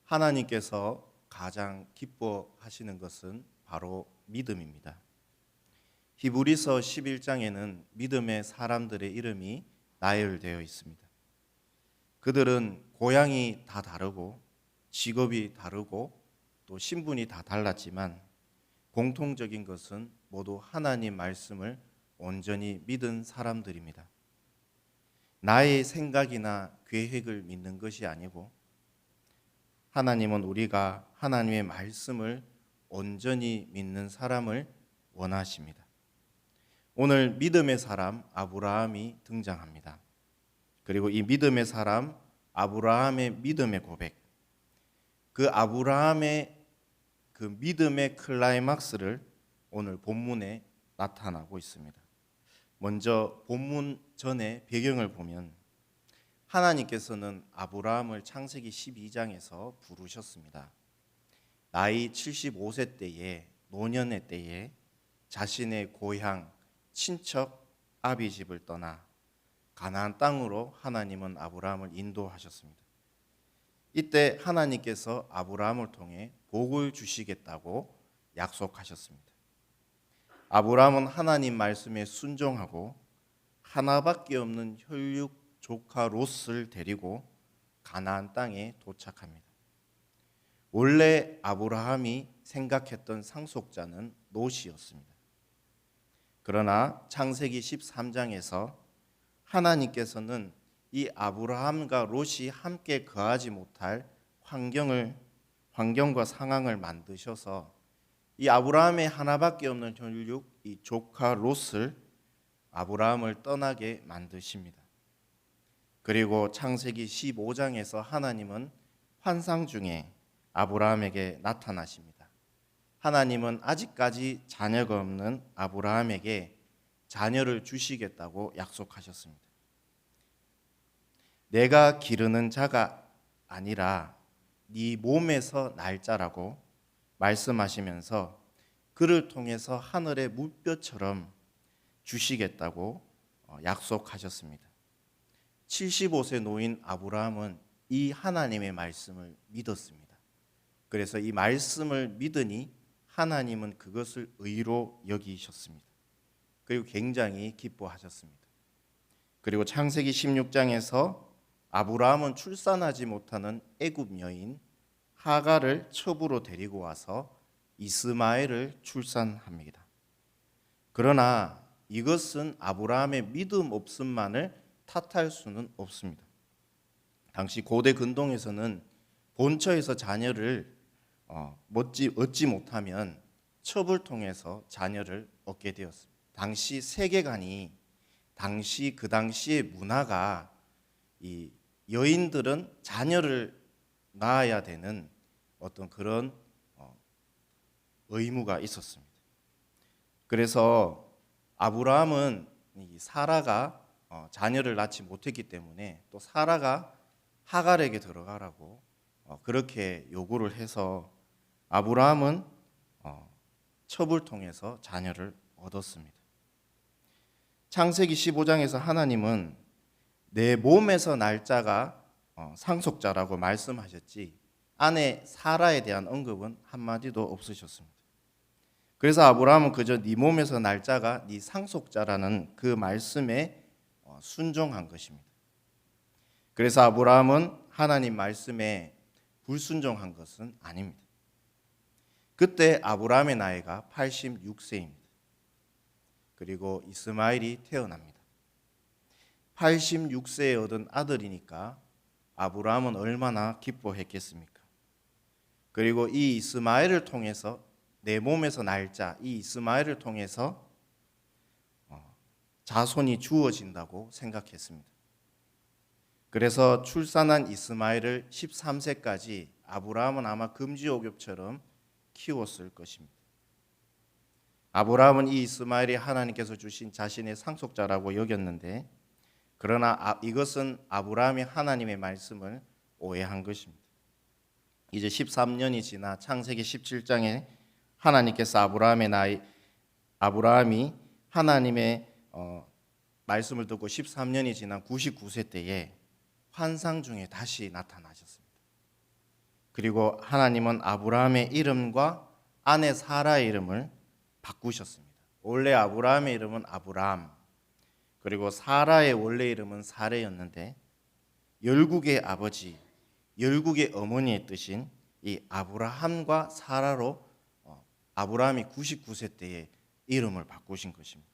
하나님께서 가장 기뻐하시는 것은 바로 믿음입니다. 히브리서 11장에는 믿음의 사람들의 이름이 나열되어 있습니다. 그들은 고향이 다 다르고 직업이 다르고 또 신분이 다 달랐지만 공통적인 것은 모두 하나님 말씀을 온전히 믿은 사람들입니다. 나의 생각이나 계획을 믿는 것이 아니고 하나님은 우리가 하나님의 말씀을 온전히 믿는 사람을 원하십니다. 오늘 믿음의 사람 아브라함이 등장합니다. 그리고 이 믿음의 사람 아브라함의 믿음의 고백, 그 아브라함의 그 믿음의 클라이막스를 오늘 본문에 나타나고 있습니다. 먼저 본문 전에 배경을 보면 하나님께서는 아브라함을 창세기 12장에서 부르셨습니다. 나이 75세 때에 노년의 때에 자신의 고향 친척 아비 집을 떠나 가나안 땅으로 하나님은 아브라함을 인도하셨습니다. 이때 하나님께서 아브라함을 통해 복을 주시겠다고 약속하셨습니다. 아브라함은 하나님 말씀에 순종하고 하나밖에 없는 혈육 조카 롯을 데리고 가나안 땅에 도착합니다. 원래 아브라함이 생각했던 상속자는 롯이었습니다. 그러나 창세기 13장에서 하나님께서는 이 아브라함과 롯이 함께 거하지 못할 환경과 상황을 만드셔서 이 아브라함의 하나밖에 없는 혈육 이 조카 롯을 아브라함을 떠나게 만드십니다. 그리고 창세기 15장에서 하나님은 환상 중에 아브라함에게 나타나십니다. 하나님은 아직까지 자녀가 없는 아브라함에게 자녀를 주시겠다고 약속하셨습니다. 내가 기르는 자가 아니라 네 몸에서 날 자라고 말씀하시면서 그를 통해서 하늘의 물볕처럼 주시겠다고 약속하셨습니다. 75세 노인 아브라함은 이 하나님의 말씀을 믿었습니다. 그래서 이 말씀을 믿으니 하나님은 그것을 의로 여기셨습니다. 그리고 굉장히 기뻐하셨습니다. 그리고 창세기 16장에서 아브라함은 출산하지 못하는 애굽 여인 하갈을 첩으로 데리고 와서 이스마엘을 출산합니다. 그러나 이것은 아브라함의 믿음 없음만을 탓할 수는 없습니다. 당시 고대 근동에서는 본처에서 자녀를 얻지 못하면 첩을 통해서 자녀를 얻게 되었습니다. 당시 세계관이 그 당시의 문화가 이 여인들은 자녀를 낳아야 되는 어떤 그런 의무가 있었습니다. 그래서 아브라함은 이 사라가 자녀를 낳지 못했기 때문에 또 사라가 하갈에게 들어가라고 그렇게 요구를 해서 아브라함은 첩을 통해서 자녀를 얻었습니다. 창세기 15장에서 하나님은 내 몸에서 날 자가 상속자라고 말씀하셨지 아내 사라에 대한 언급은 한마디도 없으셨습니다. 그래서 아브라함은 그저 네 몸에서 날 자가 네 상속자라는 그 말씀에 순종한 것입니다. 그래서 아브라함은 하나님 말씀에 불순종한 것은 아닙니다. 그때 아브라함의 나이가 86세입니다. 그리고 이스마엘이 태어납니다. 86세에 얻은 아들이니까 아브라함은 얼마나 기뻐했겠습니까? 그리고 이 이스마엘을 통해서 내 몸에서 날 자, 이 이스마엘을 통해서 자손이 주어진다고 생각했습니다. 그래서 출산한 이스마엘을 13세까지 아브라함은 아마 금지옥엽처럼 키웠을 것입니다. 아브라함은 이 이스마엘이 하나님께서 주신 자신의 상속자라고 여겼는데 그러나 이것은 아브라함이 하나님의 말씀을 오해한 것입니다. 이제 13년이 지나 창세기 17장에 하나님께서 아브라함이 하나님의 말씀을 듣고 13년이 지난 99세 때에 환상 중에 다시 나타나셨습니다. 그리고 하나님은 아브라함의 이름과 아내 사라의 이름을 바꾸셨습니다. 원래 아브라함의 이름은 아브람, 그리고 사라의 원래 이름은 사레였는데 열국의 아버지, 열국의 어머니의 뜻인 이 아브라함과 사라로 아브라함이 99세 때에 이름을 바꾸신 것입니다.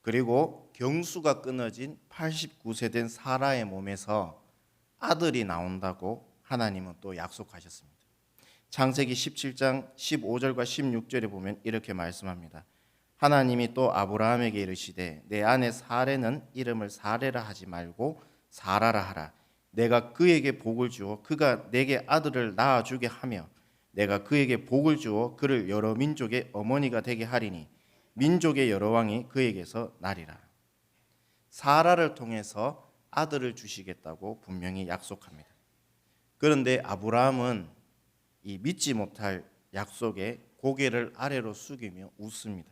그리고 경수가 끊어진 89세 된 사라의 몸에서 아들이 나온다고 하나님은 또 약속하셨습니다. 창세기 17장 15절과 16절에 보면 이렇게 말씀합니다. 하나님이 또 아브라함에게 이르시되 내 아내 사레는 이름을 사레라 하지 말고 사라라 하라. 내가 그에게 복을 주어 그가 내게 아들을 낳아주게 하며 내가 그에게 복을 주어 그를 여러 민족의 어머니가 되게 하리니 민족의 여러 왕이 그에게서 나리라. 사라를 통해서 아들을 주시겠다고 분명히 약속합니다. 그런데 아브라함은 이 믿지 못할 약속에 고개를 아래로 숙이며 웃습니다.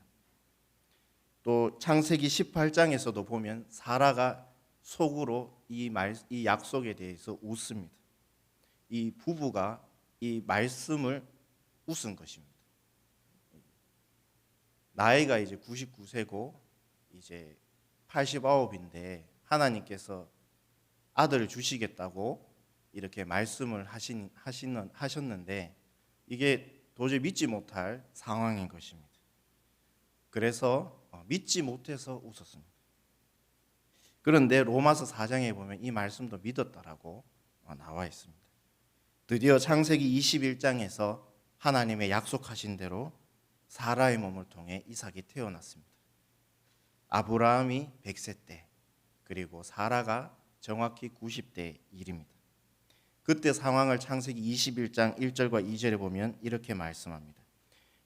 또 창세기 18장에서도 보면 사라가 속으로 이 약속에 대해서 웃습니다. 이 부부가 이 말씀을 웃은 것입니다. 나이가 이제 99세고 이제 89인데 하나님께서 아들을 주시겠다고 이렇게 말씀을 하셨는데 이게 도저히 믿지 못할 상황인 것입니다. 그래서 믿지 못해서 웃었습니다. 그런데 로마서 4장에 보면 이 말씀도 믿었다라고 나와 있습니다. 드디어 창세기 21장에서 하나님의 약속하신 대로 사라의 몸을 통해 이삭이 태어났습니다. 아브라함이 100세 때, 그리고 사라가 정확히 90대 일입니다. 그때 상황을 창세기 21장 1절과 2절에 보면 이렇게 말씀합니다.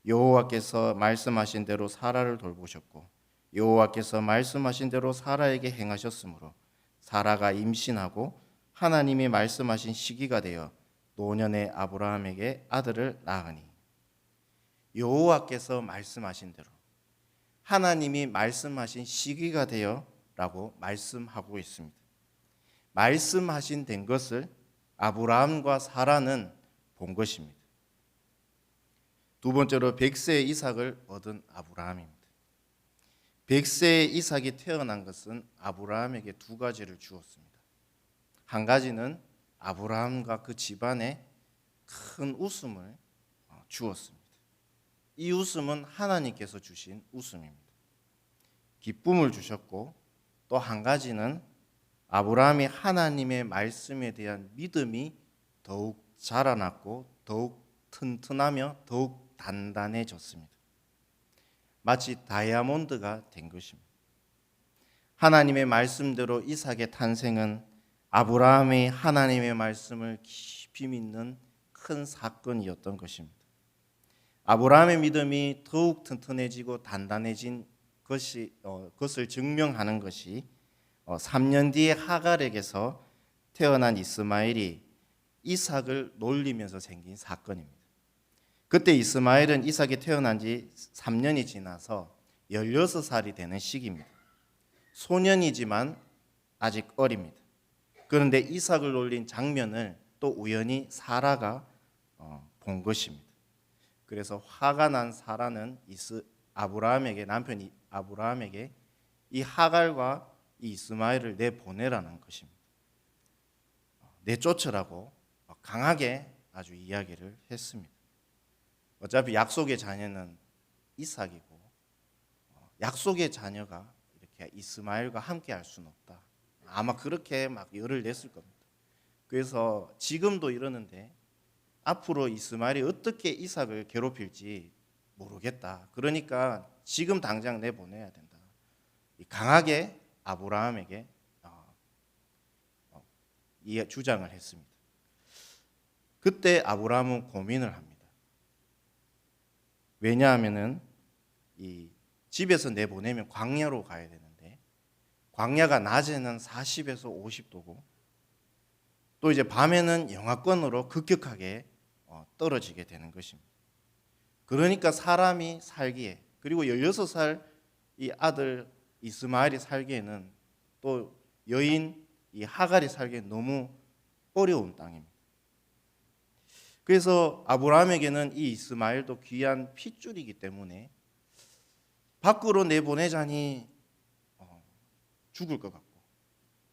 여호와께서 말씀하신 대로 사라를 돌보셨고 여호와께서 말씀하신 대로 사라에게 행하셨으므로 사라가 임신하고 하나님이 말씀하신 시기가 되어 노년의 아브라함에게 아들을 낳으니. 여호와께서 말씀하신 대로, 하나님이 말씀하신 시기가 되어 라고 말씀하고 있습니다. 말씀하신 된 것을 아브라함과 사라는 본 것입니다. 두 번째로 100세의 이삭을 얻은 아브라함입니다. 100세의 이삭이 태어난 것은 아브라함에게 두 가지를 주었습니다. 한 가지는 아브라함과 그 집안에 큰 웃음을 주었습니다. 이 웃음은 하나님께서 주신 웃음입니다. 기쁨을 주셨고 또 한 가지는 아브라함이 하나님의 말씀에 대한 믿음이 더욱 자라났고 더욱 튼튼하며 더욱 단단해졌습니다. 마치 다이아몬드가 된 것입니다. 하나님의 말씀대로 이삭의 탄생은 아브라함이 하나님의 말씀을 깊이 믿는 큰 사건이었던 것입니다. 아브라함의 믿음이 더욱 튼튼해지고 단단해진 것을 증명하는 것이 3년 뒤에 하갈에게서 태어난 이스마엘이 이삭을 놀리면서 생긴 사건입니다. 그때 이스마엘은 이삭이 태어난 지 3년이 지나서 16살이 되는 시기입니다. 소년이지만 아직 어립니다. 그런데 이삭을 놀린 장면을 또 우연히 사라가 본 것입니다. 그래서 화가 난 사라는 남편이 아브라함에게 이 하갈과 이 이스마엘을 내보내라는 것입니다. 내쫓으라고 강하게 아주 이야기를 했습니다. 어차피 약속의 자녀는 이삭이고 약속의 자녀가 이렇게 이스마엘과 함께 할 수는 없다. 아마 그렇게 막 열을 냈을 겁니다. 그래서 지금도 이러는데 앞으로 이스마엘이 어떻게 이삭을 괴롭힐지 모르겠다. 그러니까 지금 당장 내보내야 된다. 강하게 아브라함에게 이 주장을 했습니다. 그때 아브라함은 고민을 합니다. 왜냐하면은 이 집에서 내보내면 광야로 가야 되는데 광야가 낮에는 40에서 50도고 또 이제 밤에는 영하권으로 급격하게 떨어지게 되는 것입니다. 그러니까 사람이 살기에, 그리고 16살 이 아들 이스마엘이 살기에는 또 여인 이 하갈이 살기에 너무 어려운 땅입니다. 그래서 아브라함에게는 이 이스마엘도 귀한 핏줄이기 때문에 밖으로 내보내자니 죽을 것 같고,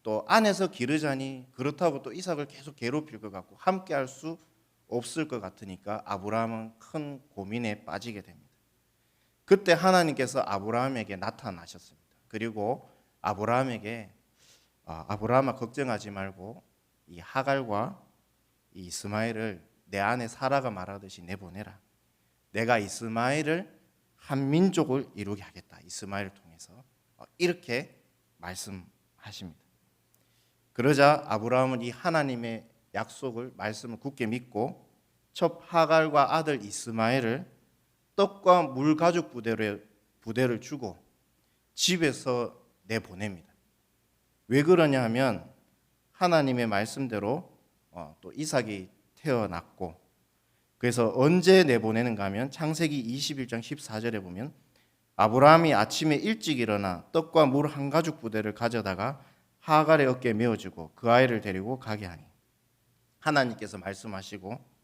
또 안에서 기르자니 그렇다고 또 이삭을 계속 괴롭힐 것 같고 함께 할 수 없을 것 같으니까 아브라함은 큰 고민에 빠지게 됩니다. 그때 하나님께서 아브라함에게 나타나셨습니다. 그리고 아브라함에게 아브라함아 걱정하지 말고 이 하갈과 이 이스마엘을 내 아내 사라가 말하듯이 내보내라. 내가 이스마엘을 한 민족을 이루게 하겠다. 이스마엘을 통해서 이렇게 말씀하십니다. 그러자 아브라함은 이 하나님의 약속을 말씀을 굳게 믿고 첩 하갈과 아들 이스마엘을 떡과 물 가죽 부대를 주고 집에서 내보냅니다. 왜 그러냐 하면 하나님의 말씀대로 또 이삭이 태어났고, 그래서 언제 내보내는가 하면 창세기 21장 14절에 보면 아브라함이 아침에 일찍 일어나 떡과 물 한 가죽 부대를 가져다가 하갈의 어깨에 메어주고 그 아이를 데리고 가게 하니, 하나님께서 말씀하시고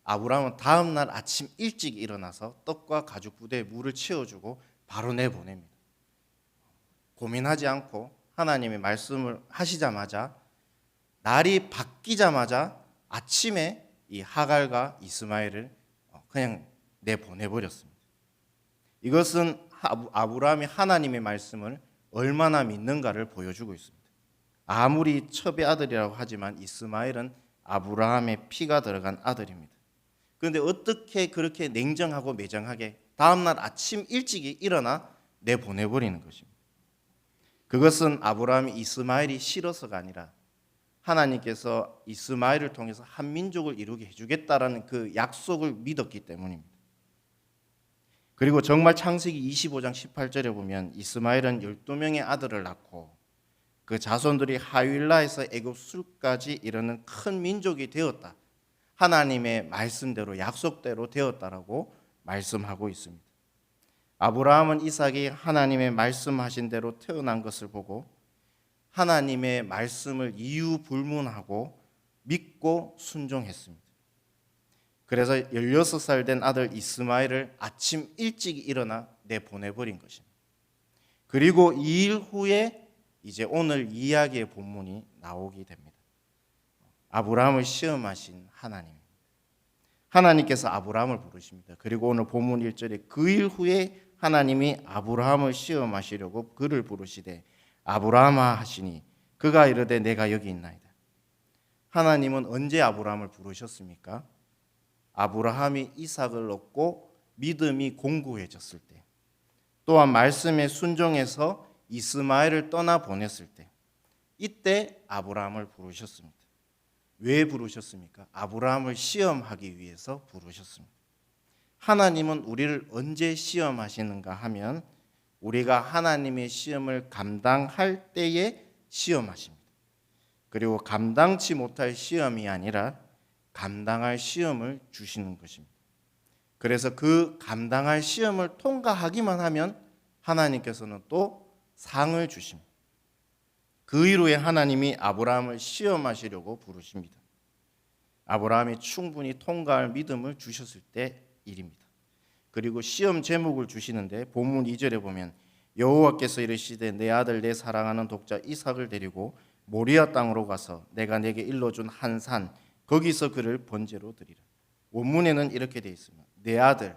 아브라함은 다음 날 아침 일찍 일어나서 떡과 가죽 부대에 물을 채워주고 바로 내보냅니다. 고민하지 않고 하나님의 말씀을 하시자마자 날이 바뀌자마자 아침에 이 하갈과 이스마엘을 그냥 내보내버렸습니다. 이것은 아브라함이 하나님의 말씀을 얼마나 믿는가를 보여주고 있습니다. 아무리 첩의 아들이라고 하지만 이스마엘은 아브라함의 피가 들어간 아들입니다. 그런데 어떻게 그렇게 냉정하고 매정하게 다음날 아침 일찍이 일어나 내보내버리는 것입니다. 그것은 아브라함이 이스마엘이 싫어서가 아니라 하나님께서 이스마엘을 통해서 한 민족을 이루게 해주겠다라는 그 약속을 믿었기 때문입니다. 그리고 정말 창세기 25장 18절에 보면 이스마엘은 12명의 아들을 낳고 그 자손들이 하윌라에서 애굽 술까지 이르는 큰 민족이 되었다. 하나님의 말씀대로 약속대로 되었다라고 말씀하고 있습니다. 아브라함은 이삭이 하나님의 말씀하신 대로 태어난 것을 보고 하나님의 말씀을 이유 불문하고 믿고 순종했습니다. 그래서 16살 된 아들 이스마엘을 아침 일찍 일어나 내보내버린 것입니다. 그리고 2일 후에 이제 오늘 이야기의 본문이 나오게 됩니다. 아브라함을 시험하신 하나님입니다. 하나님께서 아브라함을 부르십니다. 그리고 오늘 본문 1절에 그 일 후에 하나님이 아브라함을 시험하시려고 그를 부르시되 아브라함아 하시니 그가 이르되 내가 여기 있나이다. 하나님은 언제 아브라함을 부르셨습니까? 아브라함이 이삭을 얻고 믿음이 공고해졌을 때, 또한 말씀에 순종해서 이스마엘을 떠나 보냈을 때, 이때 아브라함을 부르셨습니다. 왜 부르셨습니까? 아브라함을 시험하기 위해서 부르셨습니다. 하나님은 우리를 언제 시험하시는가 하면 우리가 하나님의 시험을 감당할 때에 시험하십니다. 그리고 감당치 못할 시험이 아니라 감당할 시험을 주시는 것입니다. 그래서 그 감당할 시험을 통과하기만 하면 하나님께서는 또 상을 주십니다. 그 이후에 하나님이 아브라함을 시험하시려고 부르십니다. 아브라함이 충분히 통과할 믿음을 주셨을 때 일입니다. 그리고 시험 제목을 주시는데 본문 2절에 보면 여호와께서 이르시되 내 아들 내 사랑하는 독자 이삭을 데리고 모리아 땅으로 가서 내가 내게 일러준 한 산 거기서 그를 번제로 드리라. 원문에는 이렇게 되어 있습니다. 내 아들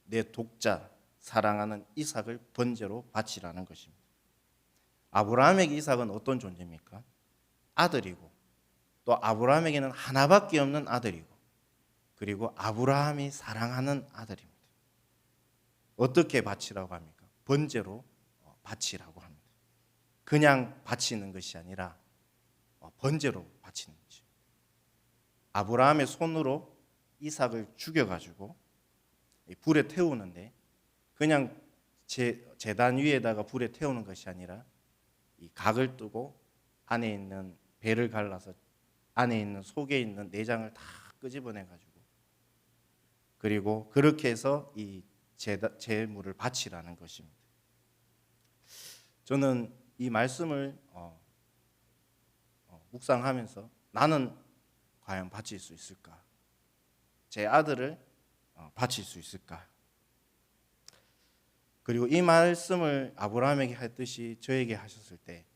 내 독자 사랑하는 이삭을 번제로 바치라는 것입니다. 아브라함에게 이삭은 어떤 존재입니까? 아들이고, 또 아브라함에게는 하나밖에 없는 아들이고, 그리고 아브라함이 사랑하는 아들입니다. 어떻게 바치라고 합니까? 번제로 바치라고 합니다. 그냥 바치는 것이 아니라 번제로 바치는 것입니다. 아브라함의 손으로 이삭을 죽여가지고 불에 태우는데 그냥 제단 위에다가 불에 태우는 것이 아니라 이 각을 뜨고 안에 있는 배를 갈라서 안에 있는 속에 있는 내장을 다 끄집어내 가지고 그리고 그렇게 해서 이 제물을 바치라는 것입니다. 저는 이 말씀을 묵상하면서 나는 과연 바칠 수 있을까? 제 아들을 바칠 수 있을까? 그리고 이 말씀을 아브라함에게 했듯이 저에게 하셨을 때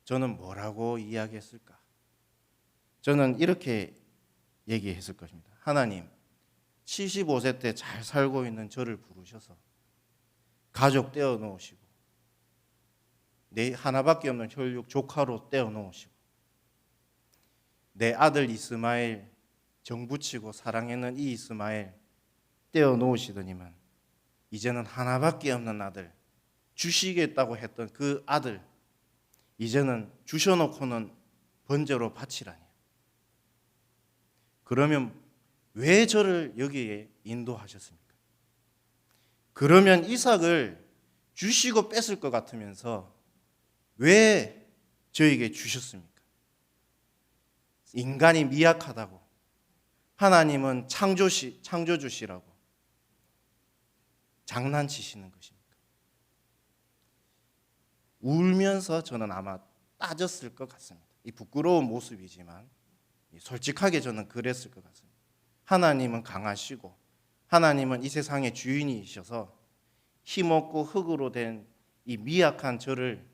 저는 뭐라고 이야기했을까? 저는 이렇게 얘기했을 것입니다. 하나님, 75세 때 잘 살고 있는 저를 부르셔서 가족 떼어 놓으시고 내 하나밖에 없는 혈육 조카로 떼어 놓으시고 내 아들 이스마엘 정붙이고 사랑했는 이 이스마엘 떼어 놓으시더니만 이제는 하나밖에 없는 아들 주시겠다고 했던 그 아들 이제는 주셔놓고는 번제로 바치라니. 그러면 왜 저를 여기에 인도하셨습니까? 그러면 이삭을 주시고 뺏을 것 같으면서 왜 저에게 주셨습니까? 인간이 미약하다고 하나님은 창조주시라고 장난치시는 것입니까? 울면서 저는 아마 따졌을 것 같습니다. 이 부끄러운 모습이지만 솔직하게 저는 그랬을 것 같습니다. 하나님은 강하시고 하나님은 이 세상의 주인이셔서 힘없고 흙으로 된 이 미약한 저를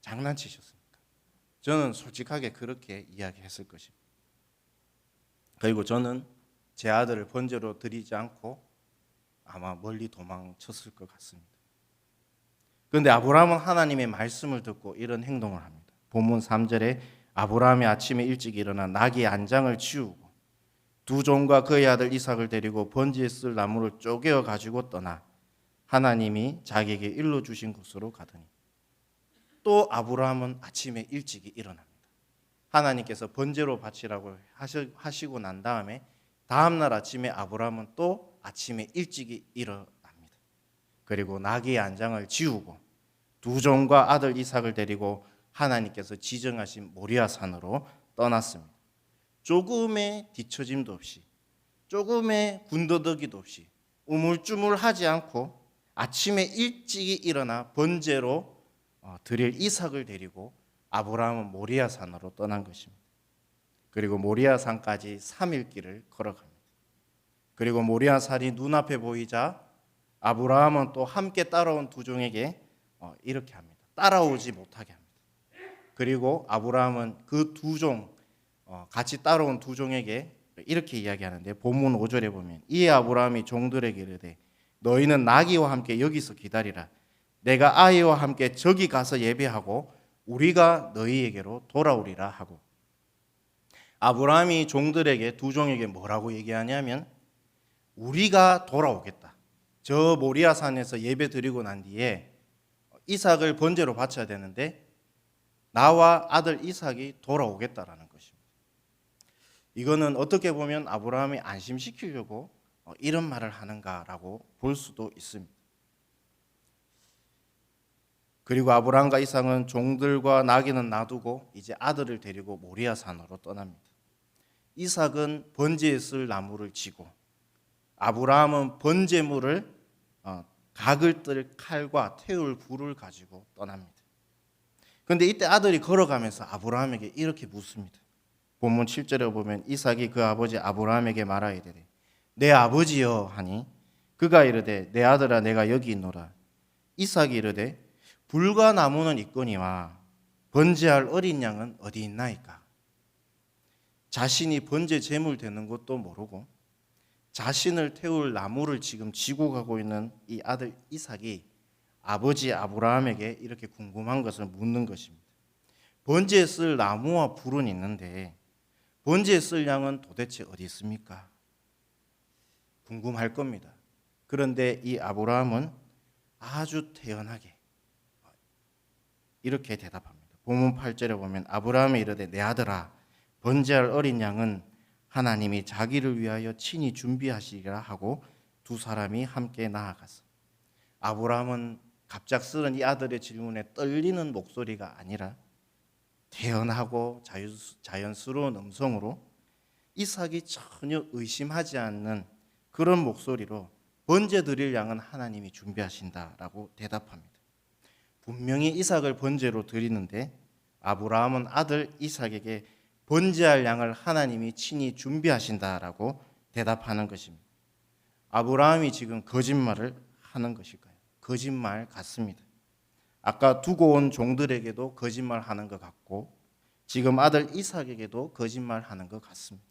장난치셨습니까? 저는 솔직하게 그렇게 이야기했을 것입니다. 그리고 저는 제 아들을 번제로 드리지 않고 아마 멀리 도망쳤을 것 같습니다. 그런데 아브라함은 하나님의 말씀을 듣고 이런 행동을 합니다. 본문 3절에 아브라함이 아침에 일찍 일어나 나귀의 안장을 치우고 두 종과 그의 아들 이삭을 데리고 번제에 쓸 나무를 쪼개어 가지고 떠나 하나님이 자기에게 일러 주신 곳으로 가더니 또 아브라함은 아침에 일찍이 일어납니다. 하나님께서 번제로 바치라고 하시고 난 다음에 다음날 아침에 아브라함은 또 아침에 일찍이 일어납니다. 그리고 나귀의 안장을 지우고 두 종과 아들 이삭을 데리고 하나님께서 지정하신 모리아 산으로 떠났습니다. 조금의 뒤처짐도 없이 조금의 군더더기도 없이 우물쭈물하지 않고 아침에 일찍이 일어나 번제로 드릴 이삭을 데리고 아브라함은 모리아 산으로 떠난 것입니다. 그리고 모리아 산까지 3일 길을 걸어갑니다. 그리고 모리아 산이 눈앞에 보이자 아브라함은 또 함께 따라온 두 종에게 이렇게 합니다. 따라오지 못하게 합니다. 그리고 아브라함은 그 두 종 같이 따라온 두 종에게 이렇게 이야기하는데 본문 5절에 보면 이에 아브라함이 종들에게 이르되 너희는 나귀와 함께 여기서 기다리라. 내가 아이와 함께 저기 가서 예배하고 우리가 너희에게로 돌아오리라 하고 아브라함이 종들에게 두 종에게 뭐라고 얘기하냐면 우리가 돌아오겠다. 저 모리아 산에서 예배 드리고 난 뒤에 이삭을 번제로 바쳐야 되는데 나와 아들 이삭이 돌아오겠다라는 것입니다. 이거는 어떻게 보면 아브라함이 안심시키려고 이런 말을 하는가라고 볼 수도 있습니다. 그리고 아브라함과 이삭은 종들과 나귀는 놔두고 이제 아들을 데리고 모리아 산으로 떠납니다. 이삭은 번제에 쓸 나무를 지고 아브라함은 번제물을 각을 뜰 칼과 태울 불을 가지고 떠납니다. 그런데 이때 아들이 걸어가면서 아브라함에게 이렇게 묻습니다. 본문 7절에 보면 이삭이 그 아버지 아브라함에게 말하이되 내 아버지여 하니 그가 이르되 내 아들아 내가 여기 있노라. 이삭이 이르되 불과 나무는 있거니와 번제할 어린 양은 어디 있나이까. 자신이 번제 제물 되는 것도 모르고 자신을 태울 나무를 지금 지고 가고 있는 이 아들 이삭이 아버지 아브라함에게 이렇게 궁금한 것을 묻는 것입니다. 번제에 쓸 나무와 불은 있는데 번제에 쓸 양은 도대체 어디 있습니까? 궁금할 겁니다. 그런데 이 아브라함은 아주 태연하게 이렇게 대답합니다. 본문 8절에 보면 아브라함이 이르되 내 아들아 번제할 어린 양은 하나님이 자기를 위하여 친히 준비하시리라 하고 두 사람이 함께 나아갔어. 아브라함은 갑작스런 이 아들의 질문에 떨리는 목소리가 아니라 태연하고 자연스러운 음성으로 이삭이 전혀 의심하지 않는 그런 목소리로 번제 드릴 양은 하나님이 준비하신다라고 대답합니다. 분명히 이삭을 번제로 드리는데 아브라함은 아들 이삭에게 번제할 양을 하나님이 친히 준비하신다라고 대답하는 것입니다. 아브라함이 지금 거짓말을 하는 것일까요? 거짓말 같습니다. 아까 두고 온 종들에게도 거짓말하는 것 같고 지금 아들 이삭에게도 거짓말하는 것 같습니다.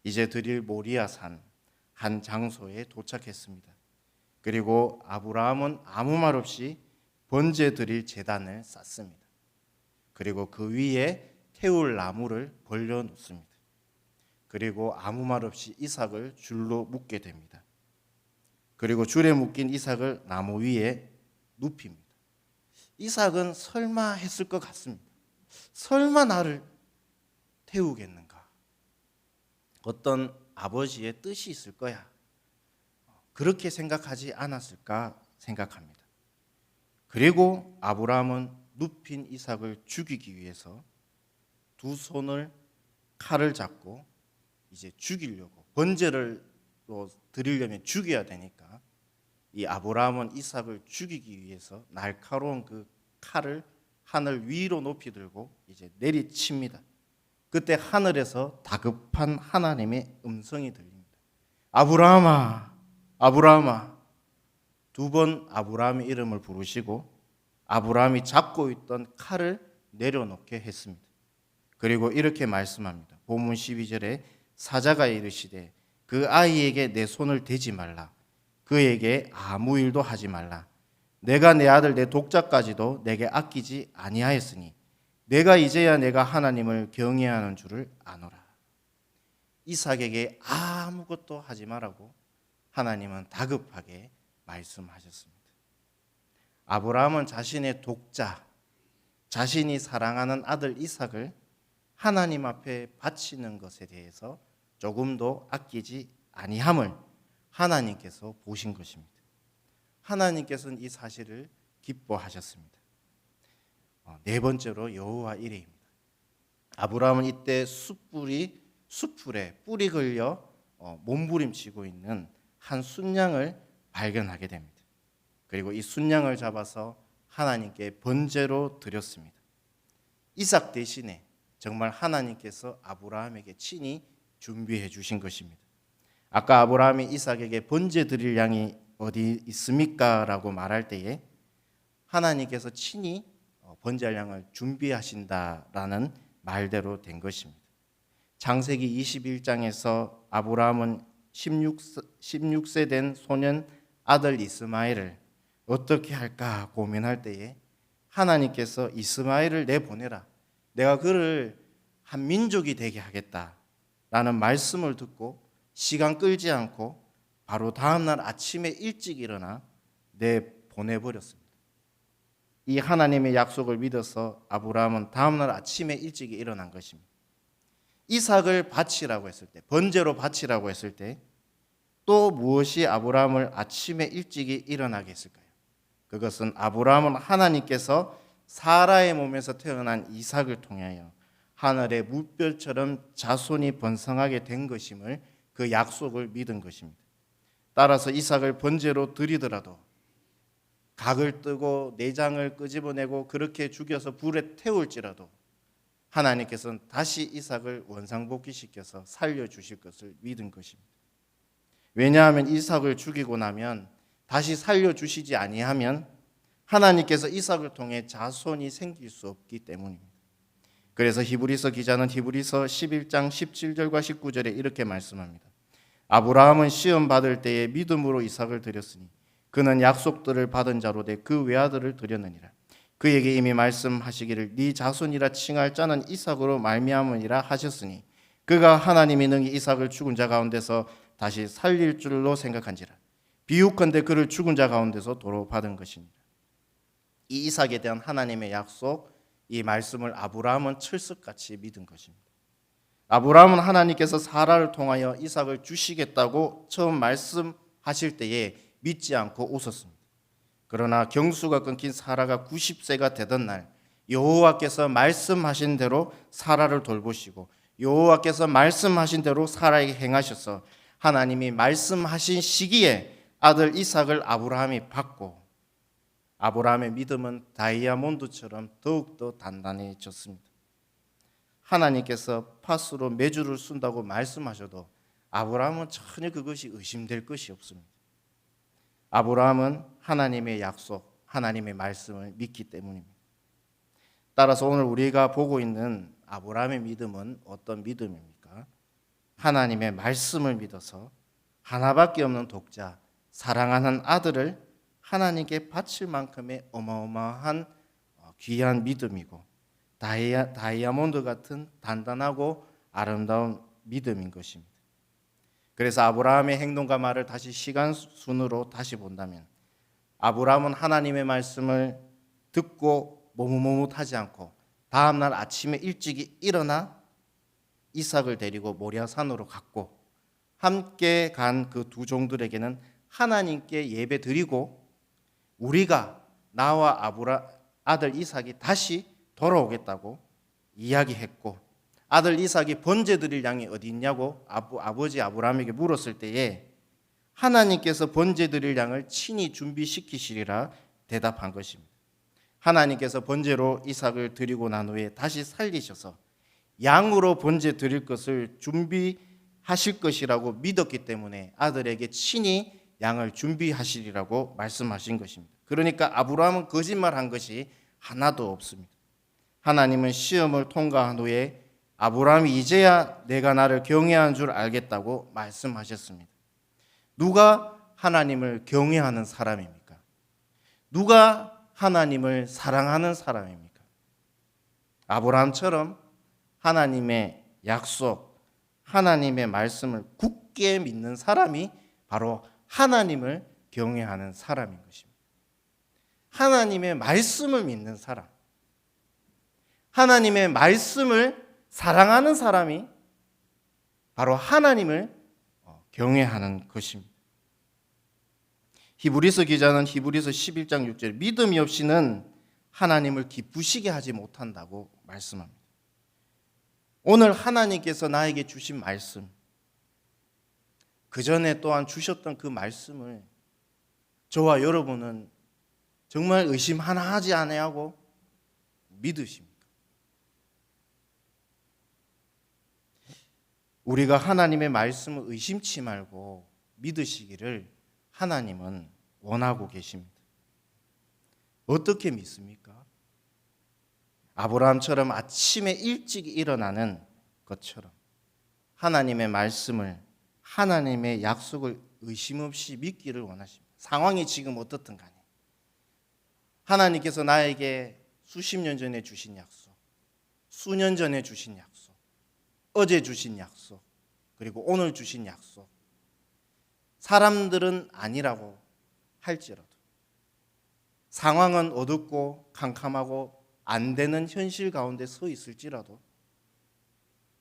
이제 드릴 모리아 산 한 장소에 도착했습니다. 그리고 아브라함은 아무 말 없이 번제 드릴 제단을 쌓습니다. 그리고 그 위에 태울 나무를 벌려 놓습니다. 그리고 아무 말 없이 이삭을 줄로 묶게 됩니다. 그리고 줄에 묶인 이삭을 나무 위에 눕힙니다. 이삭은 설마 했을 것 같습니다. 설마 나를 태우겠는가? 어떤 아버지의 뜻이 있을 거야. 그렇게 생각하지 않았을까 생각합니다. 그리고 아브라함은 눕힌 이삭을 죽이기 위해서 두 손을 칼을 잡고 이제 죽이려고, 번제를 또 드리려면 죽여야 되니까 이 아브라함은 이삭을 죽이기 위해서 날카로운 그 칼을 하늘 위로 높이 들고 이제 내리칩니다. 그때 하늘에서 다급한 하나님의 음성이 들립니다. 아브라함아, 아브라함아. 두 번 아브라함의 이름을 부르시고 아브라함이 잡고 있던 칼을 내려놓게 했습니다. 그리고 이렇게 말씀합니다. 본문 12절에 사자가 이르시되 그 아이에게 내 손을 대지 말라. 그에게 아무 일도 하지 말라. 내가 내 아들 내 독자까지도 내게 아끼지 아니하였으니 내가 이제야 내가 하나님을 경외하는 줄을 아노라. 이삭에게 아무것도 하지 말라고 하나님은 다급하게 말씀하셨습니다. 아브라함은 자신의 독자, 자신이 사랑하는 아들 이삭을 하나님 앞에 바치는 것에 대해서 조금도 아끼지 아니함을 하나님께서 보신 것입니다. 하나님께서는 이 사실을 기뻐하셨습니다. 네 번째로 여호와 이레입니다. 아브라함은 이때 숯불에 뿔이 걸려 몸부림치고 있는 한 순양을 발견하게 됩니다. 그리고 이 순양을 잡아서 하나님께 번제로 드렸습니다. 이삭 대신에 정말 하나님께서 아브라함에게 친히 준비해 주신 것입니다. 아까 아브라함이 이삭에게 번제 드릴 양이 어디 있습니까? 라고 말할 때에 하나님께서 친히 번제할 양을 준비하신다라는 말대로 된 것입니다. 창세기 21장에서 아브라함은 16세 된 소년 아들 이스마엘을 어떻게 할까 고민할 때에 하나님께서 이스마엘을 내보내라. 내가 그를 한 민족이 되게 하겠다라는 말씀을 듣고 시간 끌지 않고 바로 다음날 아침에 일찍 일어나 내보내버렸습니다. 이 하나님의 약속을 믿어서 아브라함은 다음날 아침에 일찍 일어난 것입니다. 이삭을 바치라고 했을 때, 번제로 바치라고 했을 때 또 무엇이 아브라함을 아침에 일찍이 일어나게 했을까요? 그것은 아브라함은 하나님께서 사라의 몸에서 태어난 이삭을 통하여 하늘의 물결처럼 자손이 번성하게 된 것임을 그 약속을 믿은 것입니다. 따라서 이삭을 번제로 드리더라도 각을 뜨고 내장을 끄집어내고 그렇게 죽여서 불에 태울지라도 하나님께서는 다시 이삭을 원상복귀시켜서 살려주실 것을 믿은 것입니다. 왜냐하면 이삭을 죽이고 나면 다시 살려주시지 아니하면 하나님께서 이삭을 통해 자손이 생길 수 없기 때문입니다. 그래서 히브리서 기자는 히브리서 11장 17절과 19절에 이렇게 말씀합니다. 아브라함은 시험 받을 때에 믿음으로 이삭을 드렸으니 그는 약속들을 받은 자로되 그 외아들을 드렸느니라. 그에게 이미 말씀하시기를 네 자손이라 칭할 자는 이삭으로 말미암으리라 하셨으니 그가 하나님이 능히 이삭을 죽은 자 가운데서 다시 살릴 줄로 생각한지라. 비유컨대 그를 죽은 자 가운데서 도로 받은 것이니라. 이 이삭에 대한 하나님의 약속, 이 말씀을 아브라함은 철석같이 믿은 것입니다. 아브라함은 하나님께서 사라를 통하여 이삭을 주시겠다고 처음 말씀하실 때에 믿지 않고 웃었습니다. 그러나 경수가 끊긴 사라가 90세가 되던 날 여호와께서 말씀하신 대로 사라를 돌보시고 여호와께서 말씀하신 대로 사라에게 행하셔서 하나님이 말씀하신 시기에 아들 이삭을 아브라함이 받고 아브라함의 믿음은 다이아몬드처럼 더욱더 단단해졌습니다. 하나님께서 팥으로 메주를 쏜다고 말씀하셔도 아브라함은 전혀 그것이 의심될 것이 없습니다. 아브라함은 하나님의 약속, 하나님의 말씀을 믿기 때문입니다. 따라서 오늘 우리가 보고 있는 아브라함의 믿음은 어떤 믿음입니까? 하나님의 말씀을 믿어서 하나밖에 없는 독자, 사랑하는 아들을 하나님께 바칠 만큼의 어마어마한 귀한 믿음이고 다이아몬드 같은 단단하고 아름다운 믿음인 것입니다. 그래서 아브라함의 행동과 말을 다시 시간 순으로 다시 본다면 아브라함은 하나님의 말씀을 듣고 머뭇머뭇하지 않고 다음날 아침에 일찍이 일어나 이삭을 데리고 모리아산으로 갔고 함께 간 그 두 종들에게는 하나님께 예배 드리고 우리가 나와 아들 이삭이 다시 돌아오겠다고 이야기했고 아들 이삭이 번제 드릴 양이 어디 있냐고 아버지 아브라함에게 물었을 때에 하나님께서 번제 드릴 양을 친히 준비시키시리라 대답한 것입니다. 하나님께서 번제로 이삭을 드리고 난 후에 다시 살리셔서 양으로 번제 드릴 것을 준비하실 것이라고 믿었기 때문에 아들에게 친히 양을 준비하시리라고 말씀하신 것입니다. 그러니까 아브라함은 거짓말한 것이 하나도 없습니다. 하나님은 시험을 통과한 후에 아브라함이 이제야 내가 나를 경외한 줄 알겠다고 말씀하셨습니다. 누가 하나님을 경외하는 사람입니까? 누가 하나님을 사랑하는 사람입니까? 아브라함처럼 하나님의 약속, 하나님의 말씀을 굳게 믿는 사람이 바로 하나님을 경외하는 사람인 것입니다. 하나님의 말씀을 믿는 사람, 하나님의 말씀을 사랑하는 사람이 바로 하나님을 경외하는 것입니다. 히브리서 기자는 히브리서 11장 6절 믿음이 없이는 하나님을 기쁘시게 하지 못한다고 말씀합니다. 오늘 하나님께서 나에게 주신 말씀, 그 전에 또한 주셨던 그 말씀을 저와 여러분은 정말 의심 하나 하지 아니하고 믿으십니까? 우리가 하나님의 말씀을 의심치 말고 믿으시기를 하나님은 원하고 계십니다. 어떻게 믿습니까? 아브라함처럼 아침에 일찍 일어나는 것처럼 하나님의 말씀을, 하나님의 약속을 의심 없이 믿기를 원하십니다. 상황이 지금 어떻든 간에 하나님께서 나에게 수십 년 전에 주신 약속, 수년 전에 주신 약속, 어제 주신 약속, 그리고 오늘 주신 약속, 사람들은 아니라고 할지라도 상황은 어둡고 캄캄하고 안 되는 현실 가운데 서 있을지라도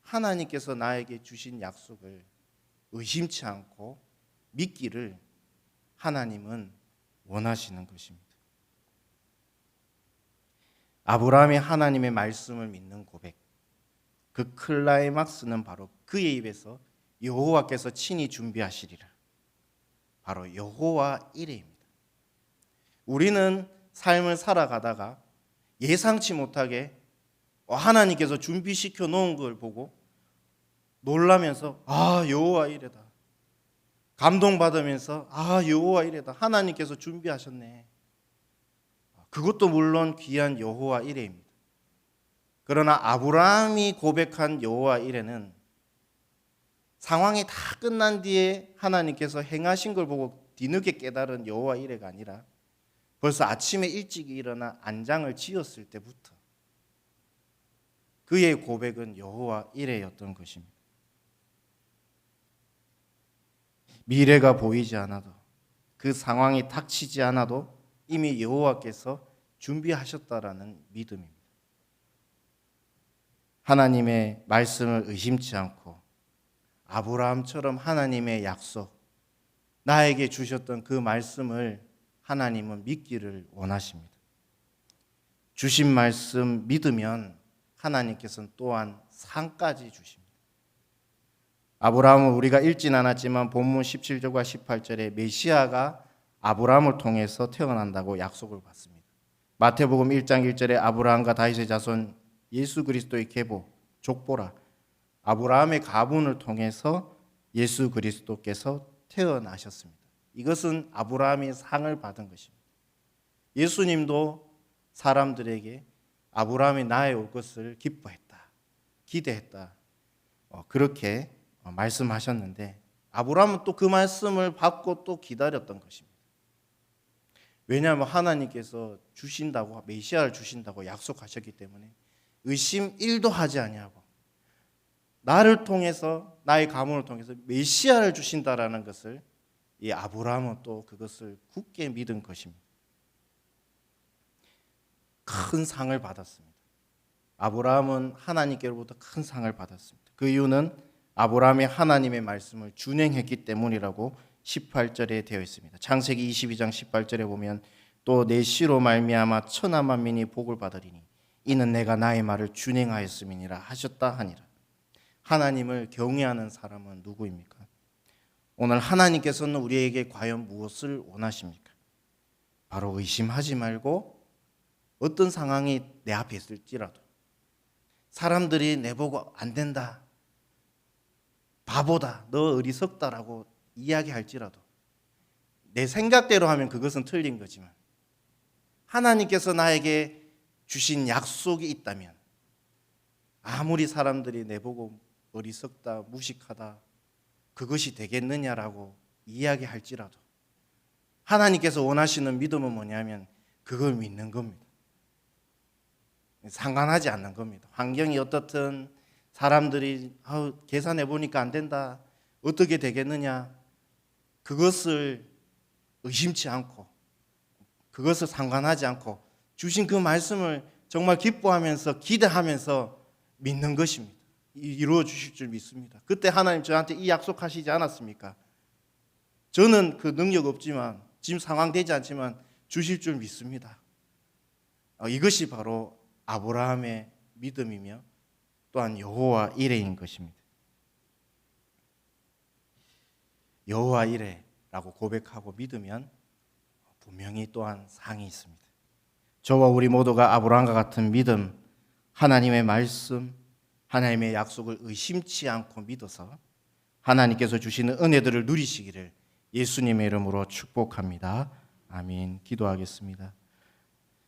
하나님께서 나에게 주신 약속을 의심치 않고 믿기를 하나님은 원하시는 것입니다. 아브라함이 하나님의 말씀을 믿는 고백, 그 클라이막스는 바로 그의 입에서 여호와께서 친히 준비하시리라, 바로 여호와 이레입니다. 우리는 삶을 살아가다가 예상치 못하게 하나님께서 준비시켜 놓은 걸 보고 놀라면서 여호와 이레다, 감동받으면서 여호와 이레다, 하나님께서 준비하셨네. 그것도 물론 귀한 여호와 이레입니다. 그러나 아브라함이 고백한 여호와 이레는 상황이 다 끝난 뒤에 하나님께서 행하신 걸 보고 뒤늦게 깨달은 여호와 이레가 아니라 벌써 아침에 일찍 일어나 안장을 지었을 때부터 그의 고백은 여호와 이레였던 것입니다. 미래가 보이지 않아도, 그 상황이 닥치지 않아도 이미 여호와께서 준비하셨다라는 믿음입니다. 하나님의 말씀을 의심치 않고 아브라함처럼 하나님의 약속, 나에게 주셨던 그 말씀을 하나님은 믿기를 원하십니다. 주신 말씀 믿으면 하나님께서는 또한 상까지 주십니다. 아브라함은 우리가 읽진 않았지만 본문 17절과 18절에 메시아가 아브라함을 통해서 태어난다고 약속을 받습니다. 마태복음 1장 1절에 아브라함과 다윗의 자손 예수 그리스도의 계보, 족보라. 아브라함의 가문을 통해서 예수 그리스도께서 태어나셨습니다. 이것은 아브라함이 상을 받은 것입니다. 예수님도 사람들에게 아브라함이 나에 올 것을 기뻐했다, 기대했다, 그렇게 말씀하셨는데 아브라함은 또 그 말씀을 받고 또 기다렸던 것입니다. 왜냐하면 하나님께서 주신다고, 메시아를 주신다고 약속하셨기 때문에 의심 1도 하지 아니하고 나를 통해서, 나의 가문을 통해서 메시아를 주신다라는 것을 이 아브라함은 또 그것을 굳게 믿은 것입니다. 큰 상을 받았습니다. 아브라함은 하나님께로부터 큰 상을 받았습니다. 그 이유는 아브라함이 하나님의 말씀을 준행했기 때문이라고 18절에 되어 있습니다. 창세기 22장 18절에 보면 또 내 씨로 말미암아 천하 만민이 복을 받으리니 이는 내가 나의 말을 준행하였음이니라 하셨다 하니라. 하나님을 경외하는 사람은 누구입니까? 오늘 하나님께서는 우리에게 과연 무엇을 원하십니까? 바로 의심하지 말고 어떤 상황이 내 앞에 있을지라도, 사람들이 내보고 안 된다, 바보다, 너 어리석다라고 이야기할지라도 내 생각대로 하면 그것은 틀린 거지만 하나님께서 나에게 주신 약속이 있다면 아무리 사람들이 내보고 어리석다, 무식하다, 그것이 되겠느냐라고 이야기할지라도 하나님께서 원하시는 믿음은 뭐냐면 그걸 믿는 겁니다. 상관하지 않는 겁니다. 환경이 어떻든, 사람들이 계산해 보니까 안 된다, 어떻게 되겠느냐, 그것을 의심치 않고 그것을 상관하지 않고 주신 그 말씀을 정말 기뻐하면서 기대하면서 믿는 것입니다. 이루어 주실 줄 믿습니다. 그때 하나님 저한테 이 약속하시지 않았습니까? 저는 그 능력 없지만, 지금 상황 되지 않지만 주실 줄 믿습니다. 이것이 바로 아브라함의 믿음이며 또한 여호와 이레인 것입니다. 여호와 이레라고 고백하고 믿으면 분명히 또한 상이 있습니다. 저와 우리 모두가 아브라함과 같은 믿음, 하나님의 말씀, 하나님의 약속을 의심치 않고 믿어서 하나님께서 주시는 은혜들을 누리시기를 예수님의 이름으로 축복합니다. 아멘. 기도하겠습니다.